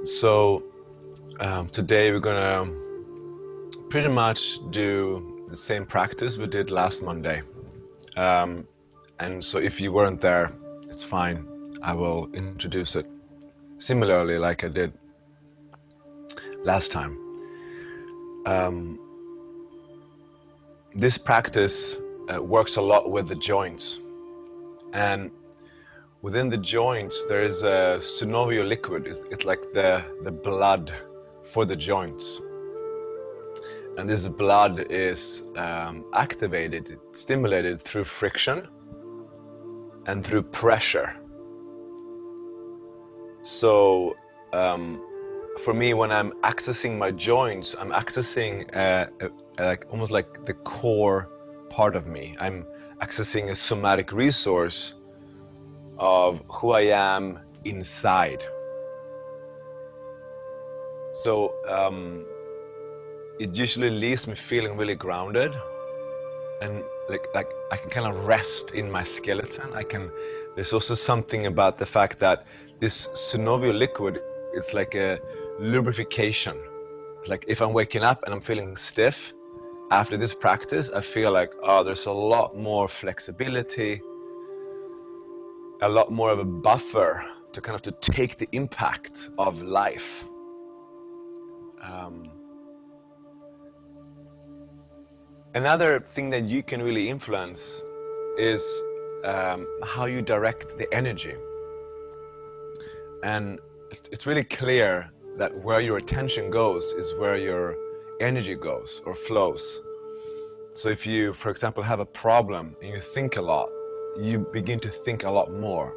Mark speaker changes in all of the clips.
Speaker 1: So today we're gonna pretty much do the same practice we did last Monday. And so if you weren't there, it's fine. I will introduce it similarly like I did last time. This practice works a lot with the joints. And within the joints, there is a synovial liquid. It's like the blood for the joints. And this blood is activated, stimulated through friction and through pressure. So for me, when I'm accessing my joints, I'm accessing almost like the core part of me. I'm accessing a somatic resource of who I am inside. So it usually leaves me feeling really grounded, and like I can kind of rest in my skeleton. There's also something about the fact that this synovial liquid, it's like a lubrication. Like if I'm waking up and I'm feeling stiff after this practice, I feel like, oh, there's a lot more flexibility, a lot more of a buffer to kind of to take the impact of life. Another thing that you can really influence is how you direct the energy. And it's really clear that where your attention goes is where your energy goes or flows. So if you, for example, have a problem and you think a lot, you begin to think a lot more.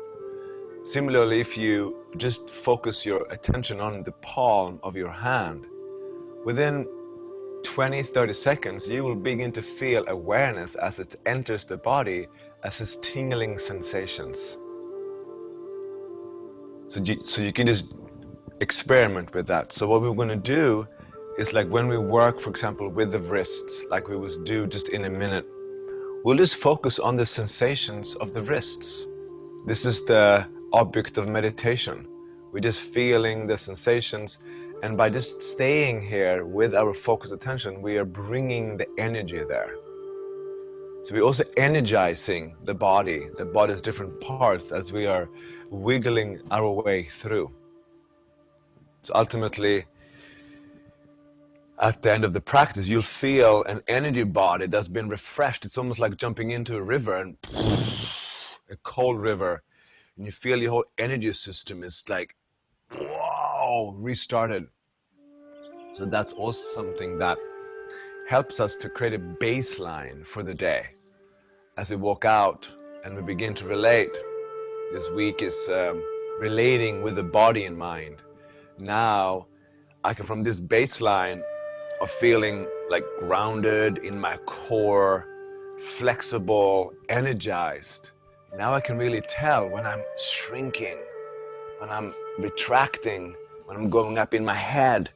Speaker 1: Similarly, if you just focus your attention on the palm of your hand, within 20-30 seconds, you will begin to feel awareness as it enters the body as these tingling sensations. So you can just experiment with that. So what we're going to do is, like when we work, for example, with the wrists, like we will do just in a minute, we'll just focus on the sensations of the wrists. This is the object of meditation. We're just feeling the sensations, and by just staying here with our focused attention, we are bringing the energy there. So we're also energizing the body's different parts as we are wiggling our way through. So ultimately, at the end of the practice, you'll feel an energy body that's been refreshed. It's almost like jumping into a river, and a cold river, and you feel your whole energy system is like, wow, restarted. So that's also something that helps us to create a baseline for the day. As we walk out and we begin to relate, this week is relating with the body and mind. Now, I can, from this baseline of feeling like grounded in my core, flexible, energized, now I can really tell when I'm shrinking, when I'm retracting, when I'm going up in my head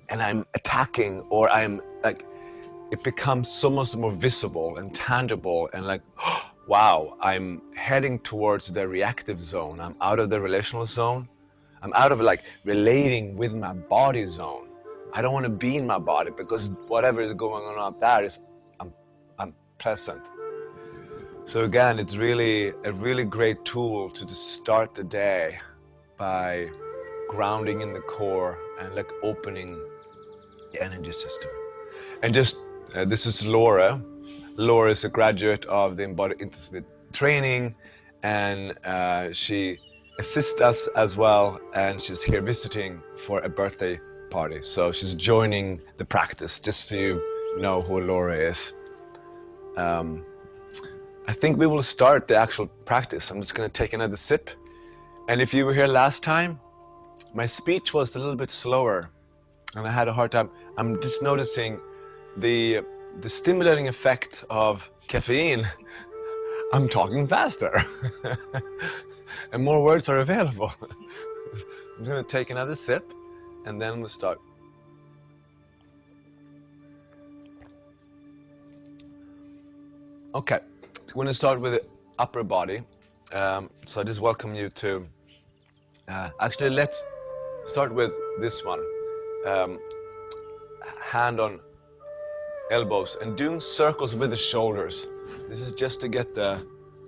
Speaker 1: and I'm attacking, or I'm like, it becomes so much more visible and tangible, and like, wow, I'm heading towards the reactive zone. I'm out of the relational zone. I'm out of like relating with my body zone. I don't want to be in my body because whatever is going on up there is unpleasant. So again, it's really a really great tool to just start the day by grounding in the core and like opening the energy system. And just this is Laura. Laura is a graduate of the Embodied intensive training, and she assists us as well, and she's here visiting for a birthday party. So she's joining the practice, just so you know who Laura is. I think we will start the actual practice. I'm just going to take another sip. And if you were here last time, my speech was a little bit slower and I had a hard time. I'm just noticing the stimulating effect of caffeine. I'm talking faster and more words are available. I'm going to take another sip and then we'll start. Okay, we're going to start with the upper body. So I just welcome you to actually let's Start with this one. Hand on elbows and doing circles with the shoulders. This is just to get the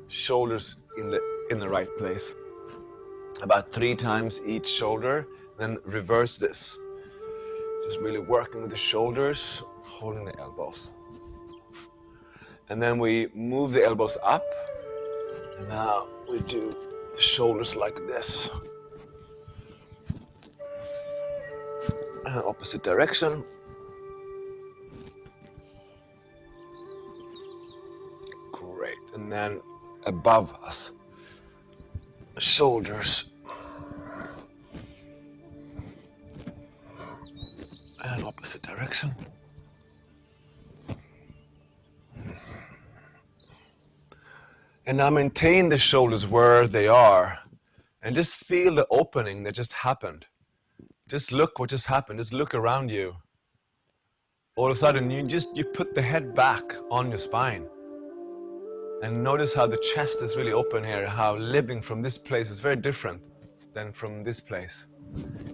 Speaker 1: shoulders in the right place. About 3 times each shoulder, then reverse this. Just really working with the shoulders, holding the elbows. And then we move the elbows up. And now we do the shoulders like this. And opposite direction. Great. And then above us. Shoulders. And opposite direction. And now maintain the shoulders where they are. And just feel the opening that just happened. Just look what just happened. Just look around you. All of a sudden, you put the head back on your spine. And notice how the chest is really open here. How living from this place is very different than from this place.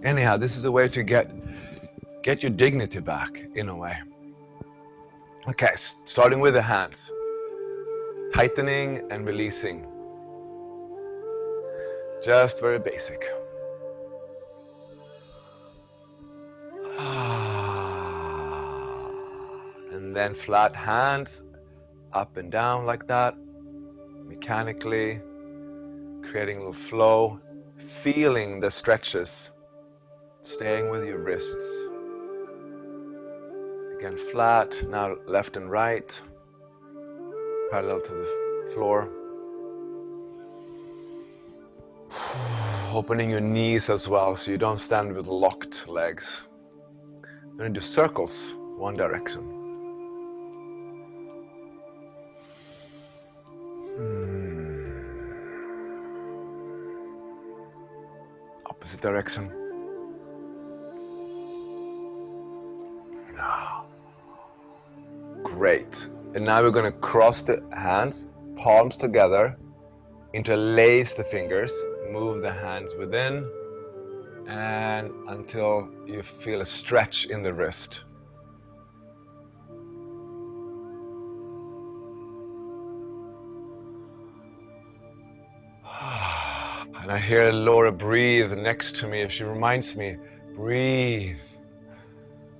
Speaker 1: Anyhow, this is a way to get your dignity back, in a way. Okay, starting with the hands. Tightening and releasing. Just very basic. And then flat hands, up and down like that, mechanically, creating a little flow, feeling the stretches, staying with your wrists. Again, flat, now left and right, parallel to the floor. Opening your knees as well, so you don't stand with locked legs. We're going to do circles, one direction. Opposite direction. Great. And now we're going to cross the hands, palms together, interlace the fingers, move the hands within, and until you feel a stretch in the wrist. And I hear Laura breathe next to me. She reminds me, breathe.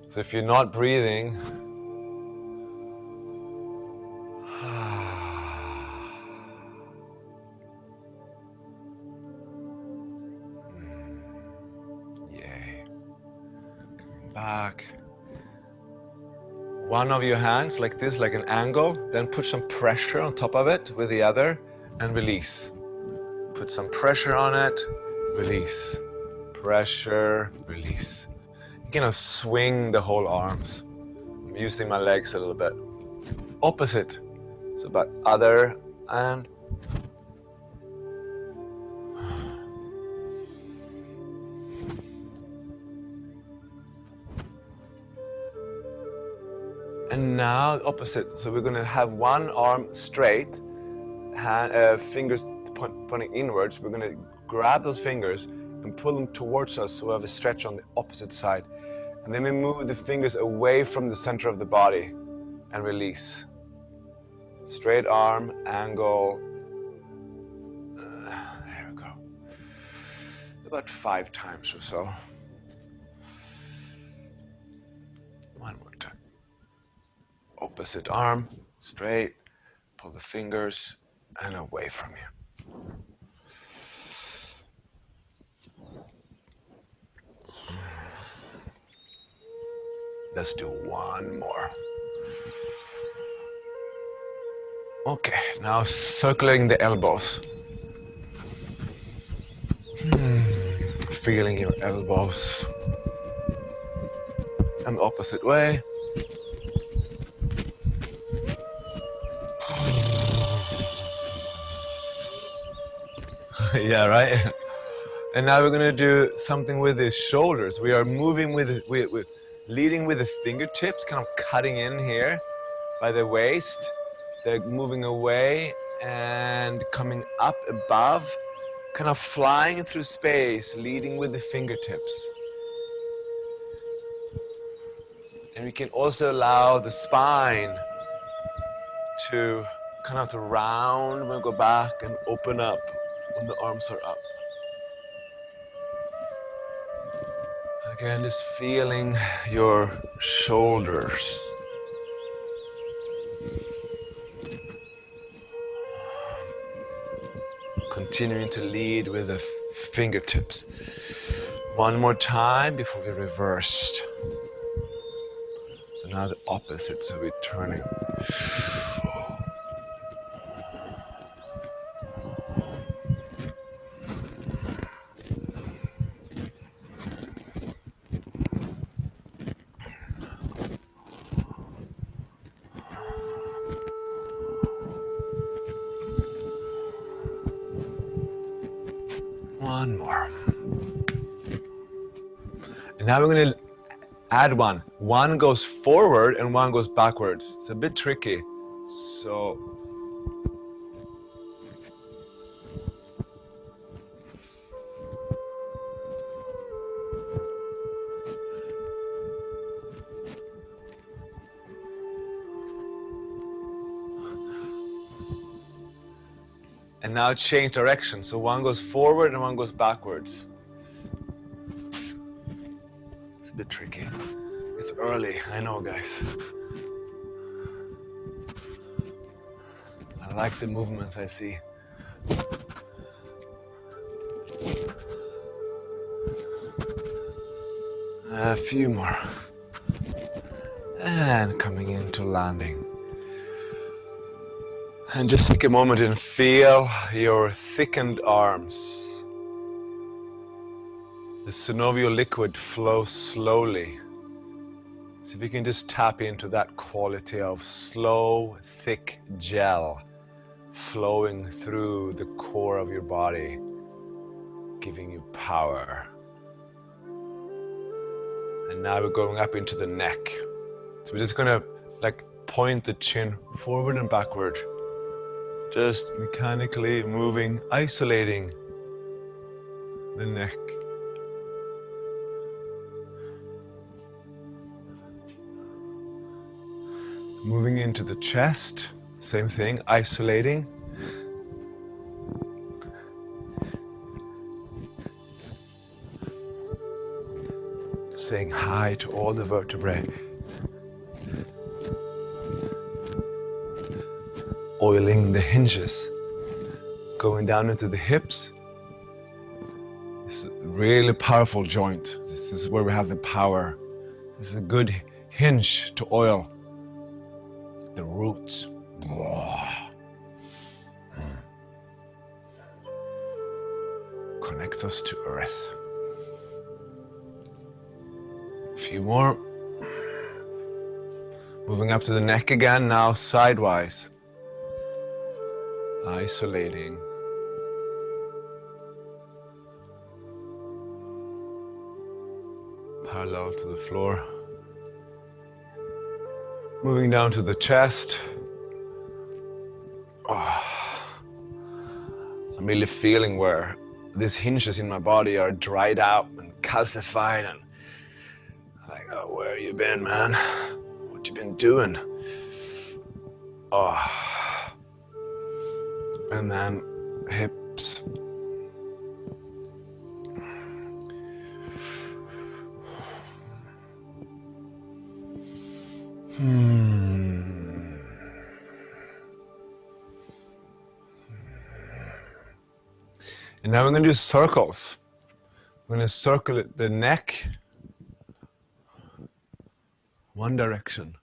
Speaker 1: So if you're not breathing, yay. Coming back. One of your hands like this, like an angle, then put some pressure on top of it with the other and release. Put some pressure on it, release. Pressure, release. You can swing the whole arms. I'm using my legs a little bit. Opposite. So about other and now opposite. So we're going to have one arm straight, fingers pointing inwards. We're going to grab those fingers and pull them towards us so we have a stretch on the opposite side. And then we move the fingers away from the center of the body and release. Straight arm, angle. There we go. About 5 times or so. One more time. Opposite arm, straight. Pull the fingers and away from you. Let's do one more. Okay, now circulating the elbows. Feeling your elbows. And the opposite way. Yeah, right? And now we're going to do something with the shoulders. We are moving with we're leading with the fingertips, kind of cutting in here by the waist. They're moving away and coming up above, kind of flying through space, leading with the fingertips. And we can also allow the spine to kind of to round when we go back and open up when the arms are up. Again, just feeling your shoulders. Continuing to lead with the fingertips. One more time before we reversed. So now the opposite, so we're turning. One more. And now we're going to add one. One goes forward and one goes backwards. It's a bit tricky. So and now change direction. So one goes forward and one goes backwards. It's a bit tricky. It's early, I know, guys. I like the movements I see. A few more. And coming into landing. And just take a moment and feel your thickened arms. The synovial liquid flows slowly. So if you can just tap into that quality of slow, thick gel flowing through the core of your body, giving you power. And now we're going up into the neck. So we're just gonna point the chin forward and backward. Just mechanically moving, isolating the neck. Moving into the chest, same thing, isolating. Saying hi to all the vertebrae. Oiling the hinges, going down into the hips. This is a really powerful joint. This is where we have the power. This is a good hinge to oil. The roots. Connect us to earth. A few more. Moving up to the neck again, now sidewise. Isolating. Parallel to the floor. Moving down to the chest. I'm really feeling where these hinges in my body are dried out and calcified, and I'm like, oh, where you been, man? What you been doing? And then hips. And now we're going to do circles. We're going to circle the neck one direction.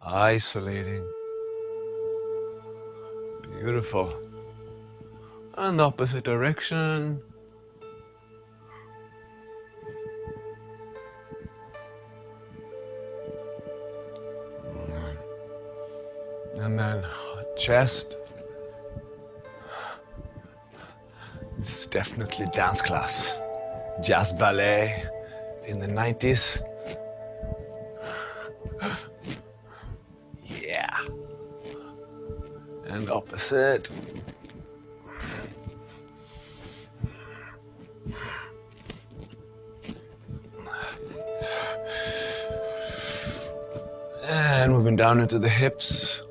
Speaker 1: Isolating. Beautiful. And the opposite direction. And then chest. This is definitely dance class. Jazz ballet in the 90s. Yeah. And opposite. moving down into the hips.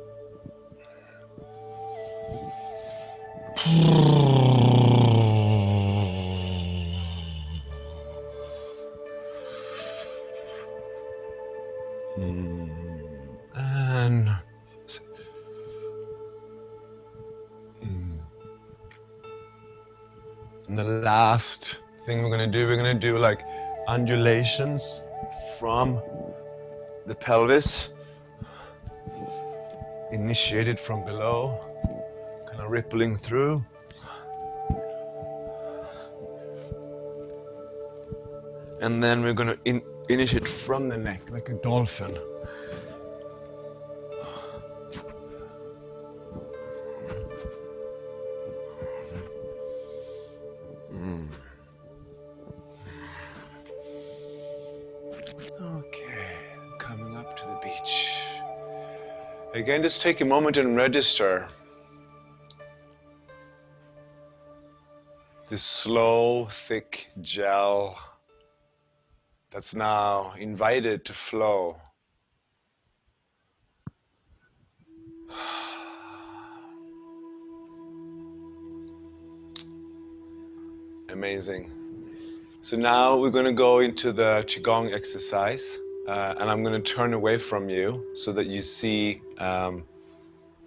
Speaker 1: And the last thing we're going to do like undulations from the pelvis, initiated from below, kind of rippling through. And then we're going to initiate from the neck, like a dolphin. Okay, coming up to the beach. Again, just take a moment and register this slow, thick gel that's now invited to flow. Amazing. So now we're going to go into the Qigong exercise, and I'm going to turn away from you so that you see,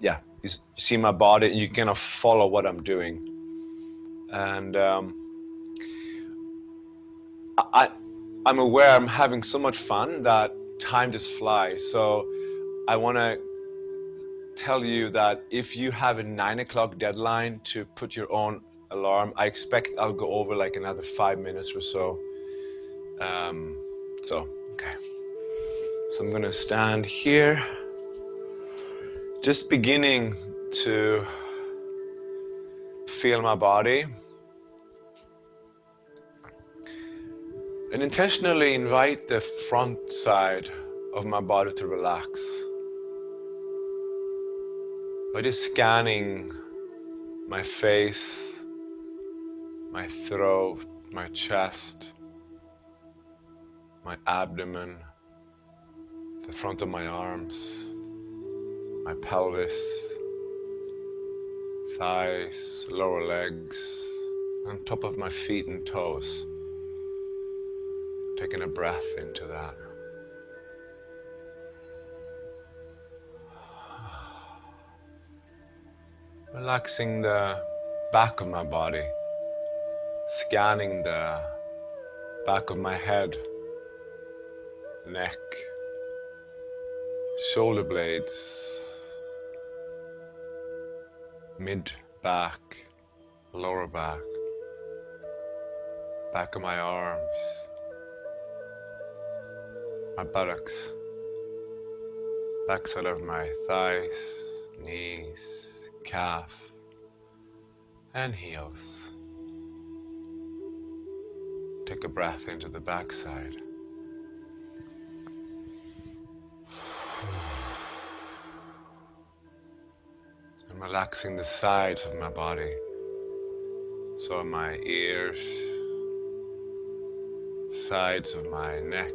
Speaker 1: you see my body, and you kind of follow what I'm doing. And I'm aware I'm having so much fun that time just flies. So I want to tell you that if you have a 9 o'clock deadline to put your own alarm, I expect I'll go over like another 5 minutes or so. Okay. So I'm going to stand here, just beginning to feel my body. And intentionally invite the front side of my body to relax. By just scanning my face, my throat, my chest, my abdomen, the front of my arms, my pelvis, thighs, lower legs, on top of my feet and toes. Taking a breath into that. Relaxing the back of my body, scanning the back of my head, neck, shoulder blades, mid back, lower back, back of my arms, my buttocks, backside of my thighs, knees, calf, and heels. Take a breath into the backside. I'm relaxing the sides of my body. So my ears, sides of my neck,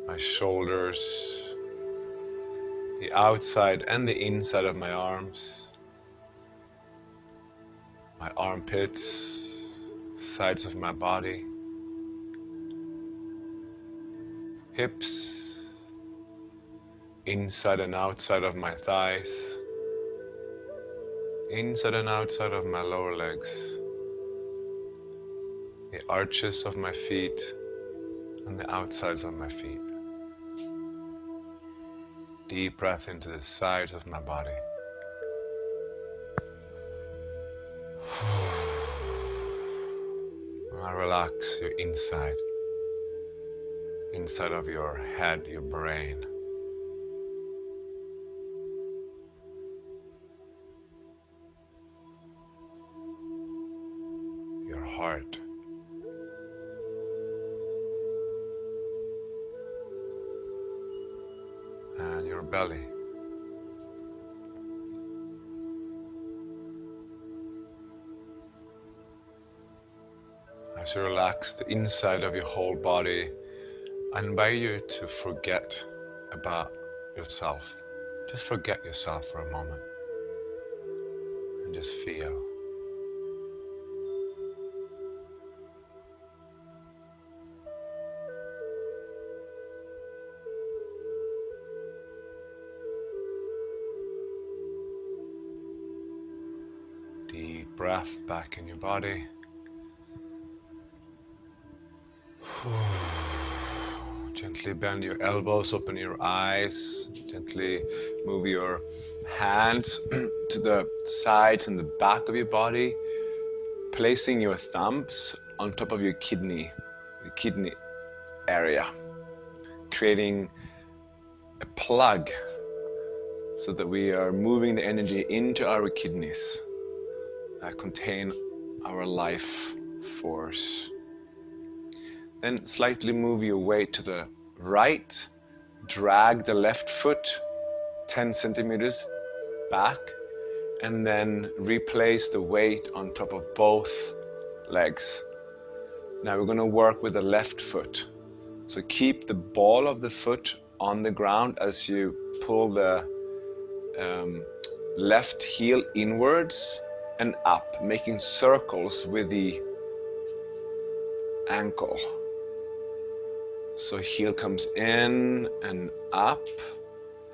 Speaker 1: my shoulders, the outside and the inside of my arms, my armpits, sides of my body, hips, inside and outside of my thighs, inside and outside of my lower legs, the arches of my feet and the outsides of my feet. Deep breath into the sides of my body. Now relax your inside of your head, your brain. Your heart. And your belly. As you relax the inside of your whole body, I invite you to forget about yourself. Just forget yourself for a moment and just feel. Deep breath back in your body. Gently bend your elbows, open your eyes. Gently move your hands to the sides and the back of your body, placing your thumbs on top of your kidney, the kidney area, creating a plug so that we are moving the energy into our kidneys that contain our life force. Then slightly move your weight to the right, drag the left foot 10 centimeters back, and then replace the weight on top of both legs. Now we're going to work with the left foot. So keep the ball of the foot on the ground as you pull the left heel inwards and up, making circles with the ankle. So heel comes in and up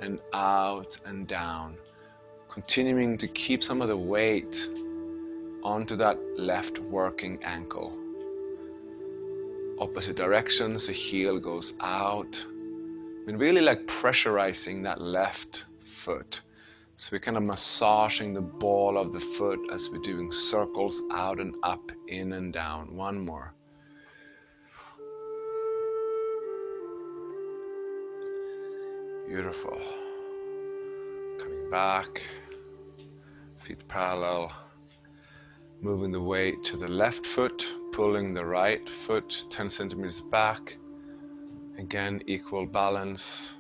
Speaker 1: and out and down, continuing to keep some of the weight onto that left working ankle. Opposite directions, the heel goes out. I mean, really like pressurizing that left foot. So we're kind of massaging the ball of the foot as we're doing circles out and up, in and down. One more. Beautiful. Coming back, feet parallel. Moving the weight to the left foot, pulling the right foot 10 centimeters back. Again, equal balance.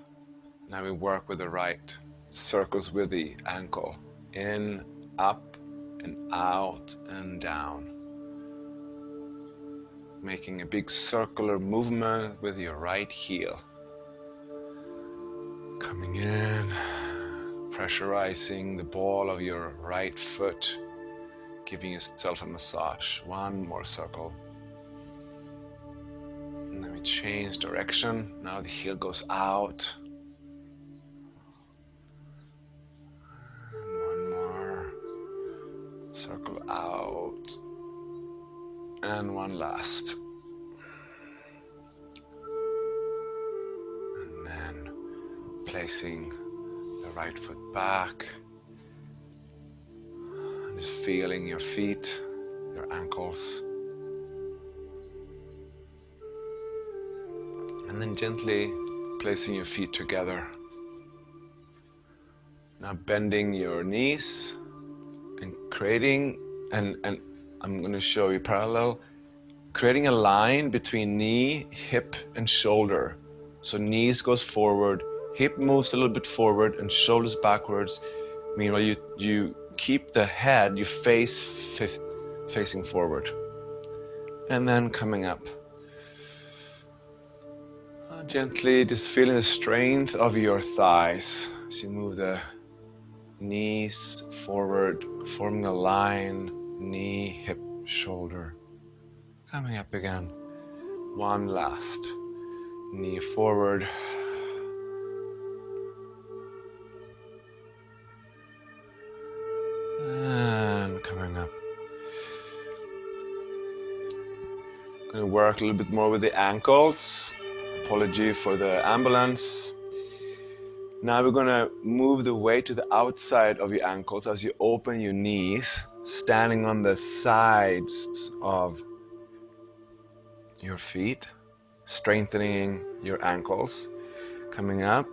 Speaker 1: Now we work with the right. Circles with the ankle. In, up, and out, and down. Making a big circular movement with your right heel. Coming in, pressurizing the ball of your right foot. Giving yourself a massage. One more circle. And then we change direction. Now the heel goes out. Circle out, and one last. And then placing the right foot back, and just feeling your feet, your ankles. And then gently placing your feet together. Now bending your knees. And creating, and I'm going to show you parallel, creating a line between knee, hip, and shoulder. So knees goes forward, hip moves a little bit forward, and shoulders backwards. Meanwhile, you keep the head, your face facing forward. And then coming up. Gently just feeling the strength of your thighs as you move the knees forward, forming a line, knee, hip, shoulder. Coming up again. One last. Knee forward. And coming up. Going to work a little bit more with the ankles. Apology for the ambulance. Now we're going to move the weight to the outside of your ankles as you open your knees, standing on the sides of your feet, strengthening your ankles. Coming up.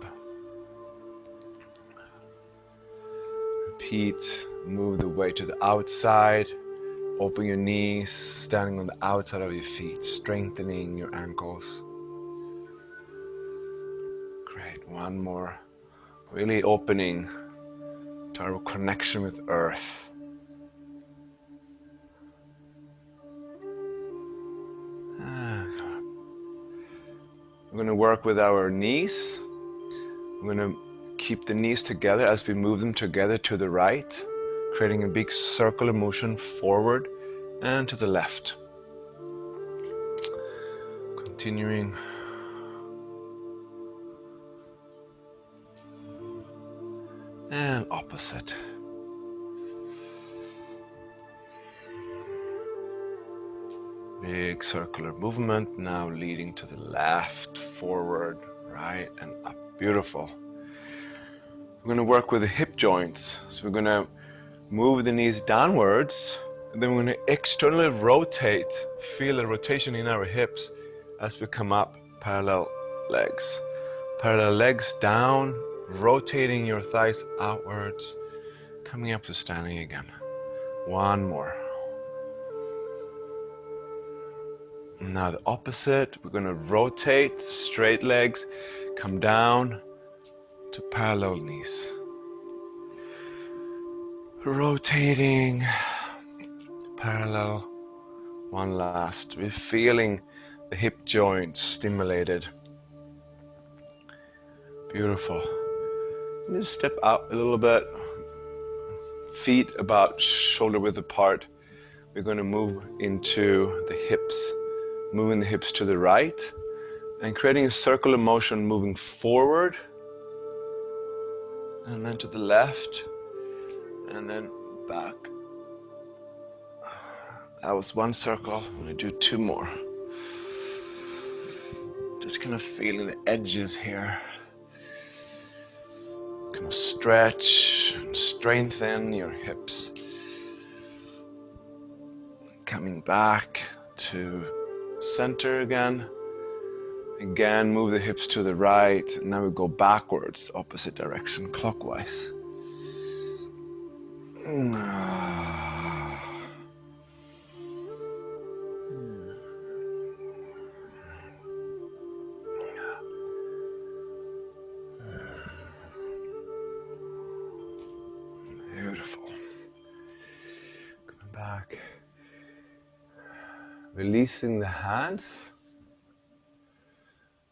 Speaker 1: Repeat, move the weight to the outside, open your knees, standing on the outside of your feet, strengthening your ankles. Great, one more. Really opening to our connection with Earth. We're going to work with our knees. I'm going to keep the knees together as we move them together to the right, creating a big circular motion forward and to the left. Continuing. And opposite. Big circular movement, now leading to the left, forward, right, and up. Beautiful. We're going to work with the hip joints. So we're going to move the knees downwards, and then we're going to externally rotate, feel a rotation in our hips as we come up, parallel legs. Parallel legs down, rotating your thighs outwards, coming up to standing again. One more. Now the opposite, we're going to rotate, straight legs, come down to parallel knees. Rotating, parallel, one last. We're feeling the hip joints stimulated. Beautiful. Just step out a little bit, feet about shoulder width apart. We're going to move into the hips, moving the hips to the right and creating a circular motion moving forward and then to the left and then back. That was one circle. I'm going to do two more. Just kind of feeling the edges here. Kind of stretch and strengthen your hips. Coming back to center again. Again, move the hips to the right. And now we go backwards, opposite direction, clockwise. Beautiful. Coming back. Releasing the hands.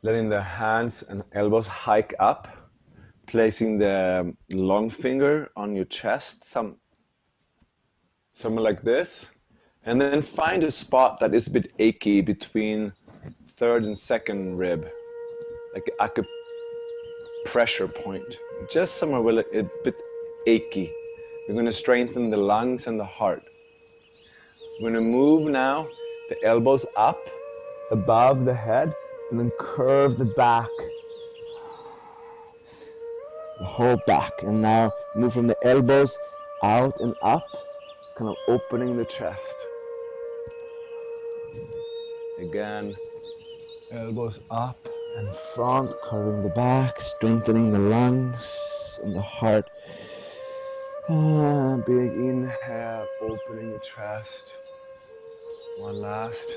Speaker 1: Letting the hands and elbows hike up. Placing the long finger on your chest, somewhere like this. And then find a spot that is a bit achy between third and second rib. Like a pressure point. Just somewhere where a bit achy. We're going to strengthen the lungs and the heart. We're going to move now the elbows up above the head and then curve the back. The whole back. And now move from the elbows out and up, kind of opening the chest. Again, elbows up and front, curving the back, strengthening the lungs and the heart. Big inhale, opening the chest. One last.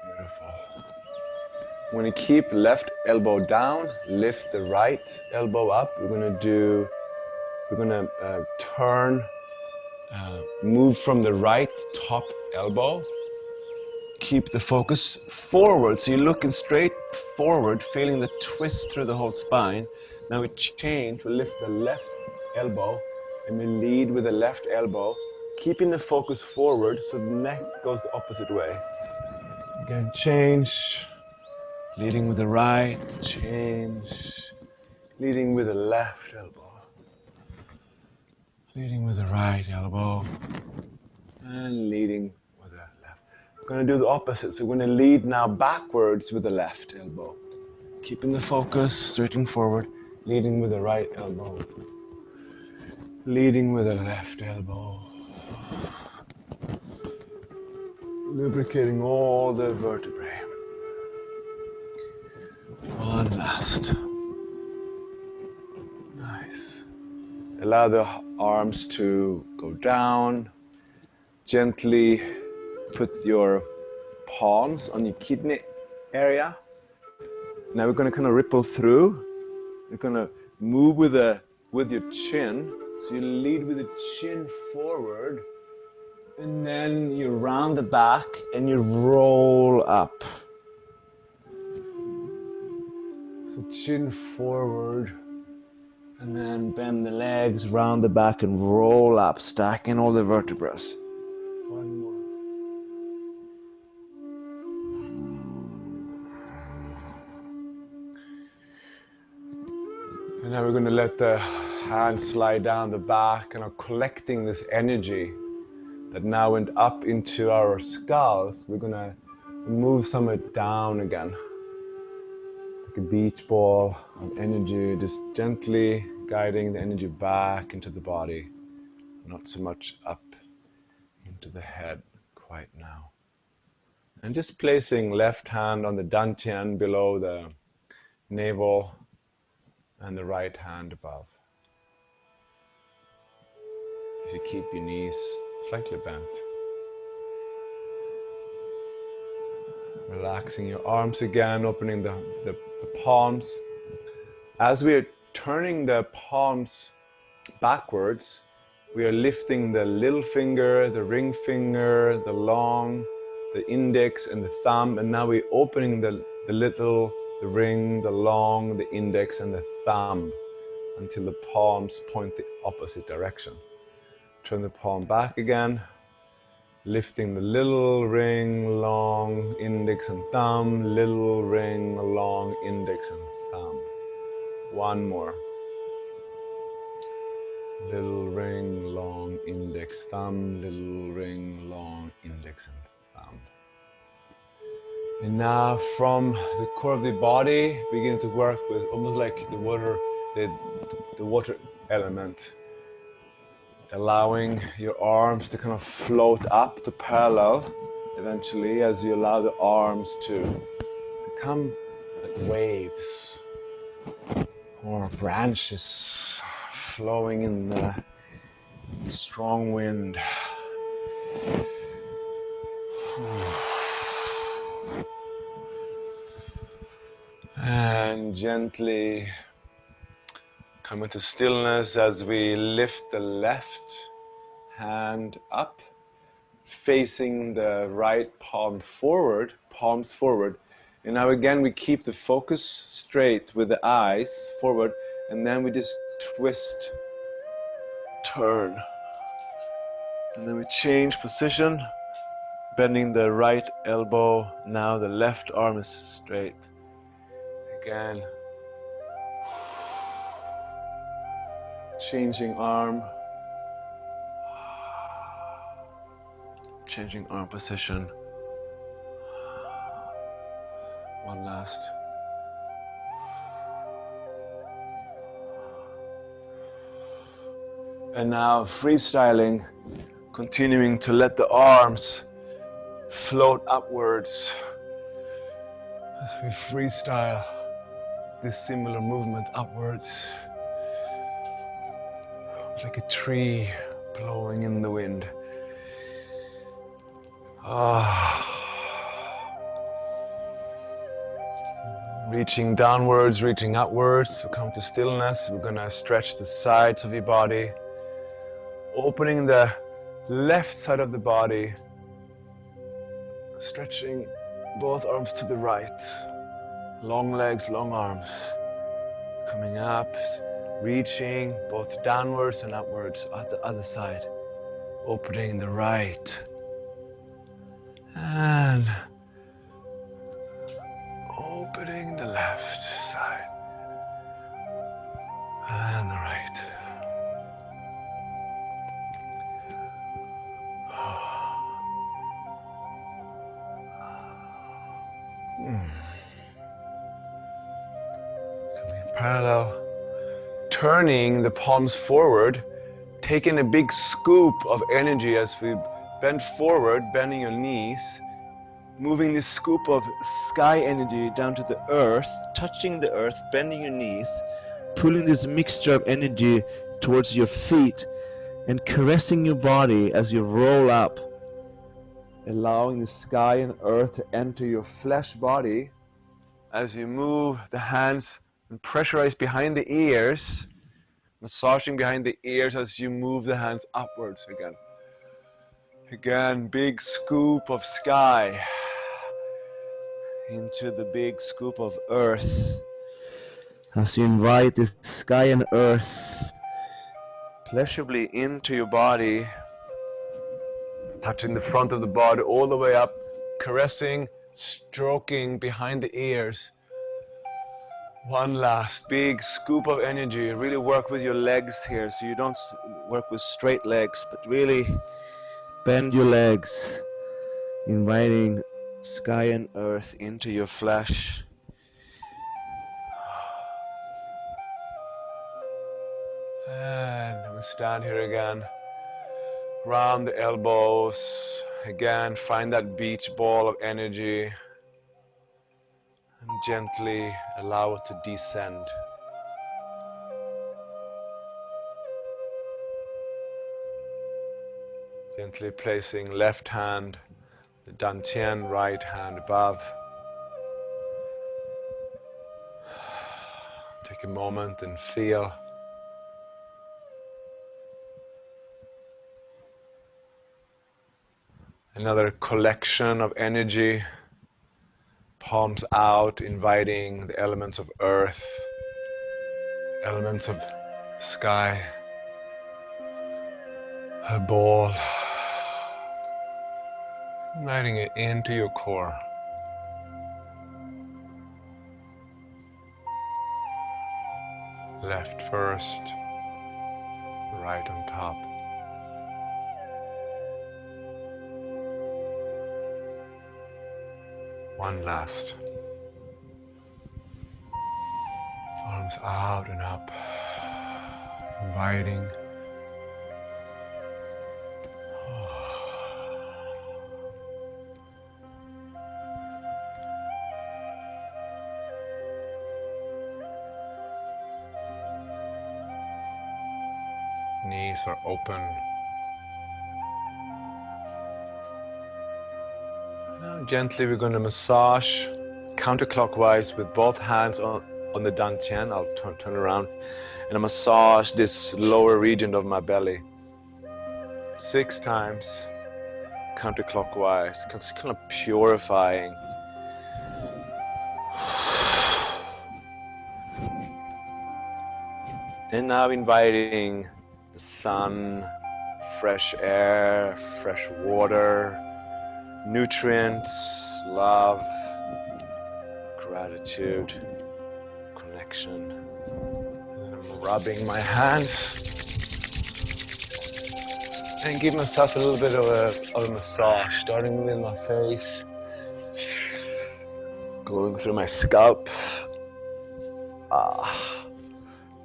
Speaker 1: Beautiful. When you keep left elbow down, lift the right elbow up. We're going to turn, move from the right top elbow. Keep the focus forward, so you're looking straight forward, feeling the twist through the whole spine. Now we change, we lift the left elbow and we lead with the left elbow, keeping the focus forward so the neck goes the opposite way. Again, change, leading with the right, change, leading with the left elbow, leading with the right elbow, and leading with the left. We're going to do the opposite, so we're going to lead now backwards with the left elbow. Keeping the focus, straighten forward, leading with the right elbow, leading with the left elbow. Lubricating all the vertebrae. One last. Nice. Allow the arms to go down. Gently put your palms on your kidney area. Now we're going to kind of ripple through. You're going to move with your chin. So you lead with the chin forward And then you round the back and you roll up. So chin forward. And then bend the legs, round the back and roll up, stacking all the vertebrae. One more. And now we're going to let the hands slide down the back and are collecting this energy that now went up into our skulls. We're going to move some of it down again. Like a beach ball of energy, just gently guiding the energy back into the body. Not so much up into the head quite now. And just placing left hand on the dantian below the navel and the right hand above. If you keep your knees slightly bent. Relaxing your arms again, opening the palms. As we are turning the palms backwards, we are lifting the little finger, the ring finger, the long, the index and the thumb, and now we're opening the little, the ring, the long, the index and the thumb until the palms point the opposite direction. Turn the palm back again, lifting the little ring, long, index and thumb, little ring, long, index and thumb. One more. Little ring, long, index, thumb, little ring, long, index and thumb. And now from the core of the body, begin to work with almost like the water element. Allowing your arms to kind of float up to parallel eventually as you allow the arms to become like waves or branches flowing in the strong wind. And gently come into stillness as we lift the left hand up, facing the right palm forward, palms forward. And now again we keep the focus straight with the eyes forward, and then we just twist, turn. And then we change position, bending the right elbow. Now the left arm is straight. Again. Changing arm. Changing arm position. One last. And now freestyling, continuing to let the arms float upwards as we freestyle this similar movement upwards. It's like a tree blowing in the wind. Reaching downwards, reaching upwards. So come to stillness. We're going to stretch the sides of your body. Opening the left side of the body. Stretching both arms to the right. Long legs, long arms. Coming up. Reaching both downwards and upwards at the other side. Opening the right. And opening the left side. And the right. Coming in parallel. Turning the palms forward, taking a big scoop of energy as we bend forward, bending your knees, moving this scoop of sky energy down to the earth, touching the earth, bending your knees, pulling this mixture of energy towards your feet and caressing your body as you roll up, allowing the sky and earth to enter your flesh body as you move the hands and pressurize behind the ears, massaging behind the ears as you move the hands upwards again. Again, big scoop of sky into the big scoop of earth. As you invite this sky and earth pleasurably into your body, touching the front of the body all the way up, caressing, stroking behind the ears. One last big scoop of energy. Really work with your legs here, so you don't work with straight legs, but really bend your legs, inviting sky and earth into your flesh. And we stand here again. Round the elbows. Again, find that beach ball of energy. And gently allow it to descend. Gently placing left hand, the dantian, right hand above. Take a moment and feel. Another collection of energy, palms out, inviting the elements of earth, elements of sky, a ball, inviting it into your core. Left first, right on top. One last. Arms out and up, inviting. Knees are open. Now gently we're going to massage counterclockwise with both hands on the dantian. I'll turn around and I massage this lower region of my belly 6 times counterclockwise. It's kind of purifying. And now inviting the sun, fresh air, fresh water, nutrients, love, gratitude, connection. And I'm rubbing my hands and give myself a little bit of a massage, starting with my face, going through my scalp,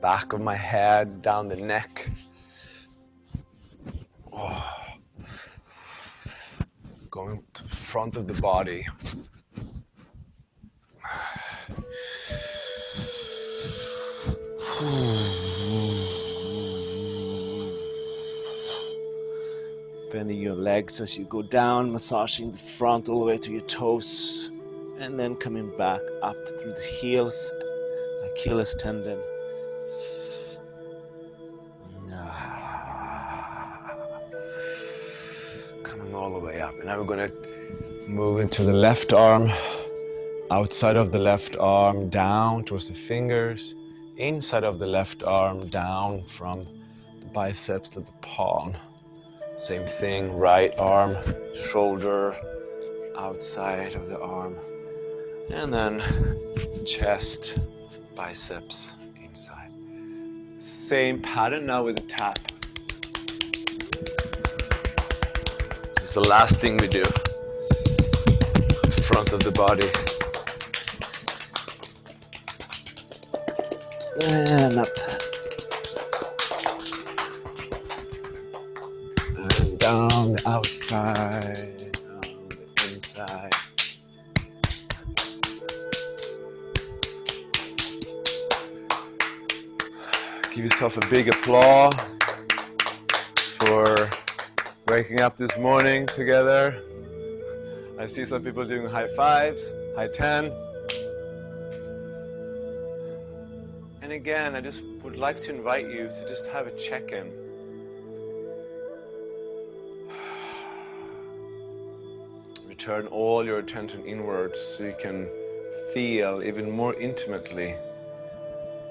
Speaker 1: back of my head, down the neck. Going to the front of the body. Bending your legs as you go down, massaging the front all the way to your toes, and then coming back up through the heels, Achilles tendon. Coming all the way up. And now we're going to move into the left arm, outside of the left arm, down towards the fingers, inside of the left arm, down from the biceps to the palm. Same thing, right arm, shoulder, outside of the arm, and then chest, biceps, inside. Same pattern now with a tap. This is the last thing we do. Front of the body. And up. And down the outside, down the inside. Give yourself a big applause for waking up this morning together. I see some people doing high fives, high 10. And again, I just would like to invite you to just have a check-in. turn all your attention inwards so you can feel even more intimately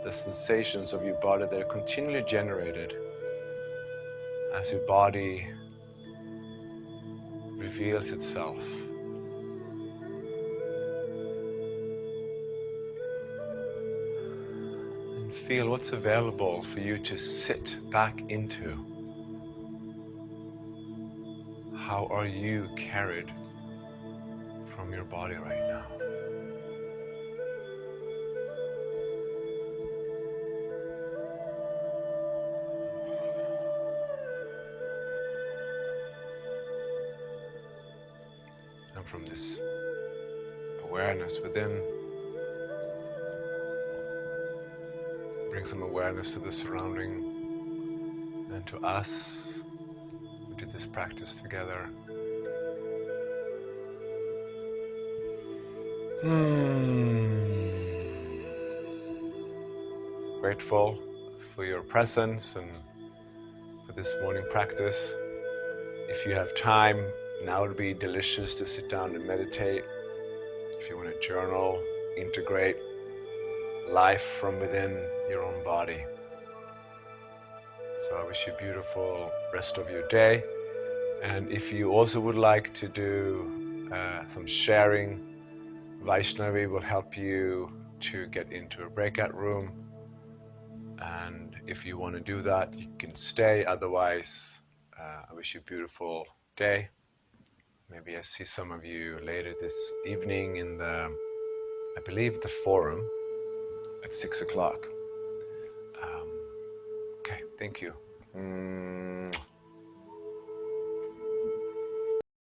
Speaker 1: the sensations of your body that are continually generated as your body reveals itself. And feel what's available for you to sit back into. How are you carried from your body right now? And from this awareness within, bring some awareness to the surrounding and to us. We did this practice together. Grateful for your presence and for this morning practice. If you have time, now would be delicious to sit down and meditate. If you want to journal, integrate life from within your own body. So I wish you a beautiful rest of your day. And if you also would like to do some sharing, Vaishnavi will help you to get into a breakout room. And if you want to do that, you can stay. Otherwise, I wish you a beautiful day. Maybe I see some of you later this evening in the, I believe, the forum at 6 o'clock. Okay, thank you.